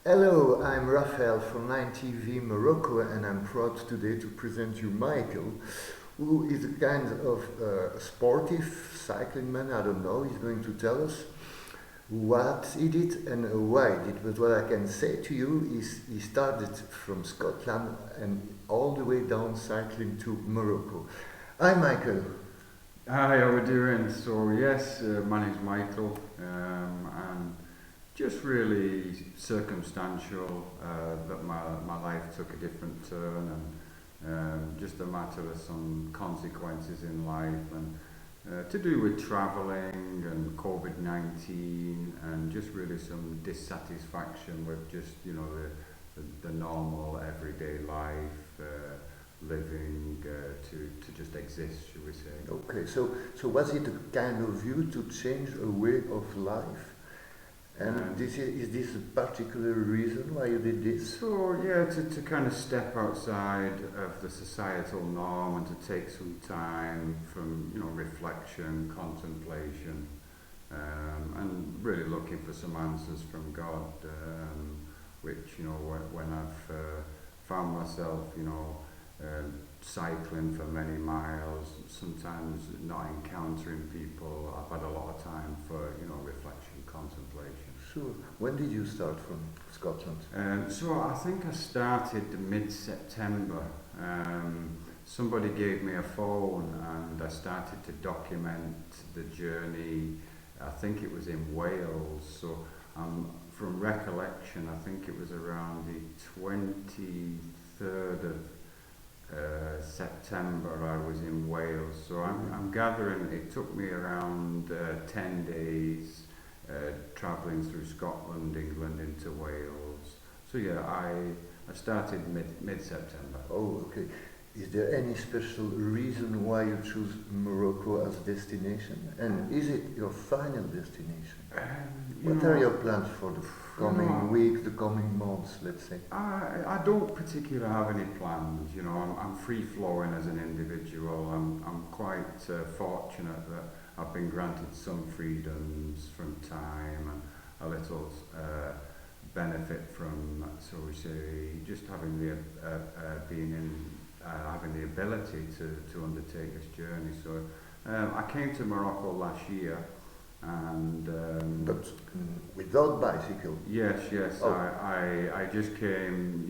Hello, I'm Raphael from 9TV Morocco, and I'm proud today to present you Michael, who is a kind of sportive cycling man. I don't know, he's going to tell us what he did and why he did. But what I can say to you is he started from Scotland and all the way down cycling to Morocco. Hi, Michael. Hi, how are we doing? So yes, my name's Michael, and just really circumstantial that my life took a different turn, and just a matter of some consequences in life, and to do with travelling and COVID-19, and just really some dissatisfaction with just the normal everyday life. Living to just exist, should we say. Okay, so was it a kind of you to change a way of life? And is this a particular reason why you did this? So yeah, to kind of step outside of the societal norm and to take some time from reflection, contemplation, and really looking for some answers from God, which when I've found myself cycling for many miles, sometimes not encountering people, I've had a lot of time for reflection, contemplation. Sure. When did you start from Scotland? So I think I started mid-September. Somebody gave me a phone and I started to document the journey. I think it was in Wales, so from recollection I think it was around the 23rd of September I was in Wales, so I'm gathering it took me around 10 days travelling through Scotland, England into Wales. So yeah, I started mid-September. Oh, okay. Is there any special reason why you choose Morocco as destination? And is it your final destination? What are your plans for the coming week, the coming months, let's say? I don't particularly have any plans. I'm free flowing as an individual. I'm quite fortunate that I've been granted some freedoms from time and a little benefit from, so we say, just having the having the ability to undertake this journey. So I came to Morocco last year. And but without bicycle. Yes. Oh. I just came,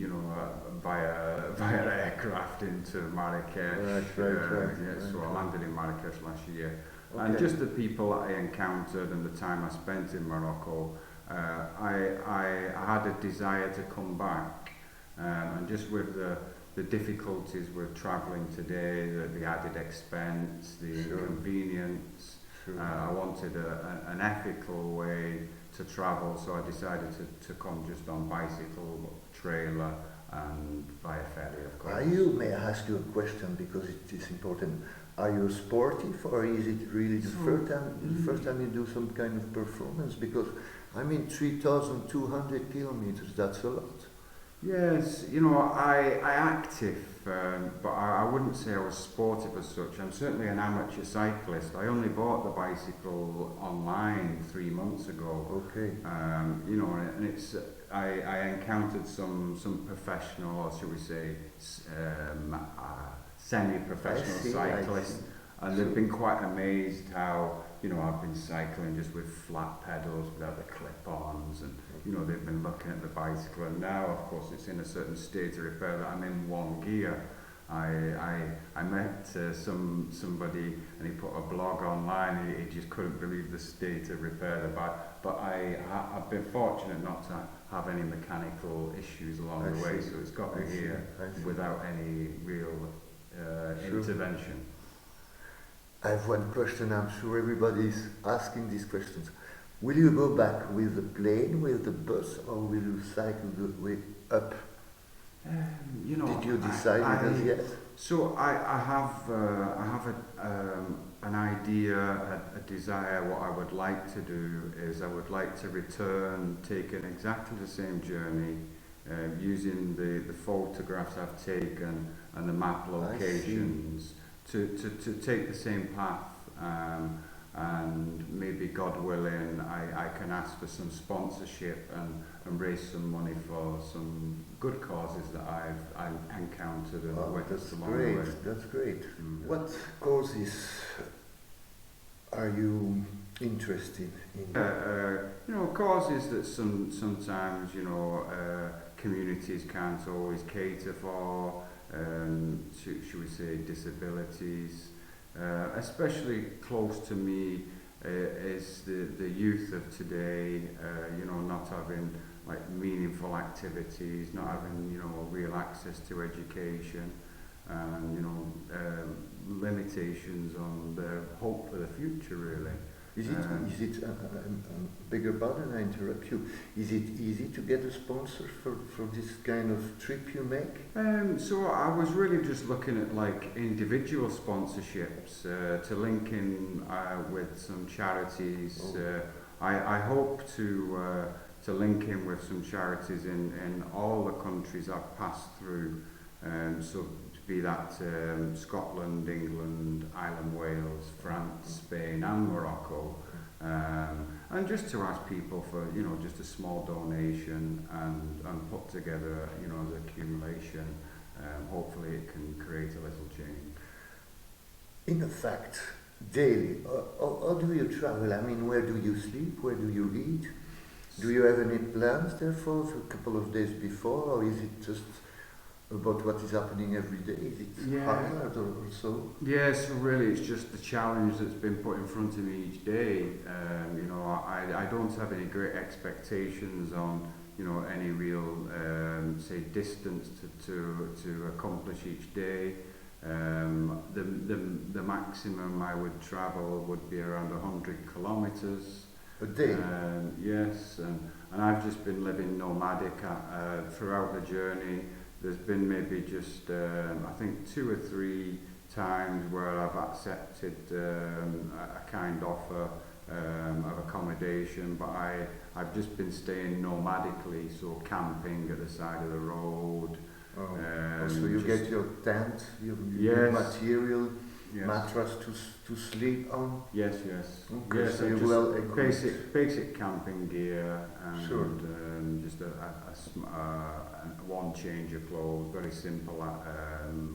via aircraft into Marrakesh. Right. Yeah, so I landed in Marrakesh last year, Okay. and just the people that I encountered and the time I spent in Morocco, I had a desire to come back, and just with the difficulties with travelling today, the added expense, the inconvenience. I wanted an ethical way to travel, so I decided to come just on bicycle, trailer, and via ferry, of course. May I ask you a question, because it is important. Are you sportive, or is it really the first time you do some kind of performance? Because 3,200 kilometers, that's a lot. Yes, I active, but I wouldn't say I was sportive as such. I'm certainly an amateur cyclist. I only bought the bicycle online 3 months ago. Okay. And it's I encountered some professional, or should we say, semi-professional cyclists, and they've been quite amazed how I've been cycling just with flat pedals without the clip-ons, and they've been looking at the bicycle, and now of course it's in a certain state of repair that I'm in one gear. I met somebody, and he put a blog online. He just couldn't believe the state of repair of the bike. But I've been fortunate not to have any mechanical issues along the way, so it's got me here without any real intervention. I have one question. I'm sure everybody's asking these questions. Will you go back with the plane, with the bus, or will you cycle the way up? Did you decide as yet? So I have an idea, a desire. What I would like to do is I would like to return, taking exactly the same journey, using the photographs I've taken and the map locations to take the same path. and maybe God willing I can ask for some sponsorship and raise some money for some good causes that I've encountered and witnessed along the way. That's great. What causes are you interested in? Causes that sometimes communities can't always cater for. Should we say disabilities? Especially close to me is the youth of today. Not having like meaningful activities, not having real access to education, and limitations on their hope for the future. Really. Is it bigger pardon, I interrupt you. Is it easy to get a sponsor for this kind of trip you make? So I was really just looking at like individual sponsorships to link in with some charities. I hope to link in with some charities in all the countries I've passed through. So be that Scotland, England, Ireland, Wales, France, Spain and Morocco, and just to ask people for just a small donation and put together the accumulation. Hopefully it can create a little change. In fact, daily, how do you travel? I mean, where do you sleep? Where do you eat? Do you have any plans therefore for a couple of days before, or is it just about what is happening every day? Is it hard or so? Yeah, so really it's just the challenge that's been put in front of me each day. I don't have any great expectations on any real say distance to accomplish each day. The maximum I would travel would be around 100 kilometers a day. Yes, and I've just been living nomadic throughout the journey. There's been maybe just, I think 2 or 3 times where I've accepted a kind offer of accommodation, but I've just been staying nomadically, so camping at the side of the road. So you get your tent, your material, mattress to sleep on? Yes. Okay, yes, so you're well equipped. Basic camping gear and just one change of clothes, very simple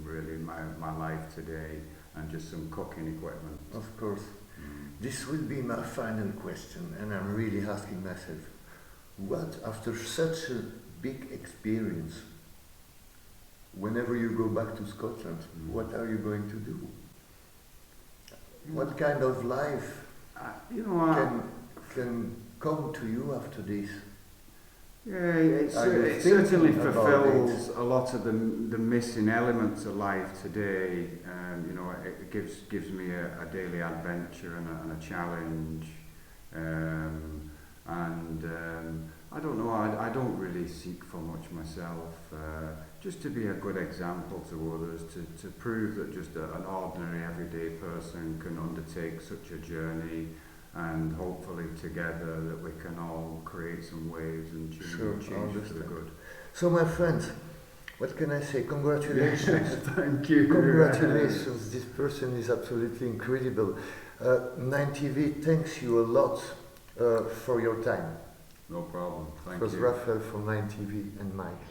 really my life today, and just some cooking equipment. Of course. This will be my final question, and I'm really asking myself, what after such a big experience, whenever you go back to Scotland, what are you going to do? What kind of life can come to you after this? Yeah, it certainly fulfills a lot of the missing elements of life today. It gives me a daily adventure and a challenge. I don't know, I don't really seek for much myself. Just to be a good example to others, to prove that just an ordinary everyday person can undertake such a journey, and hopefully together that we can all create some waves and change for the good. So my friends, what can I say? Congratulations. Thank you. Congratulations. This person is absolutely incredible. 9TV thanks you a lot for your time. No problem. Thank you. It was Raphael from 9TV and Mike.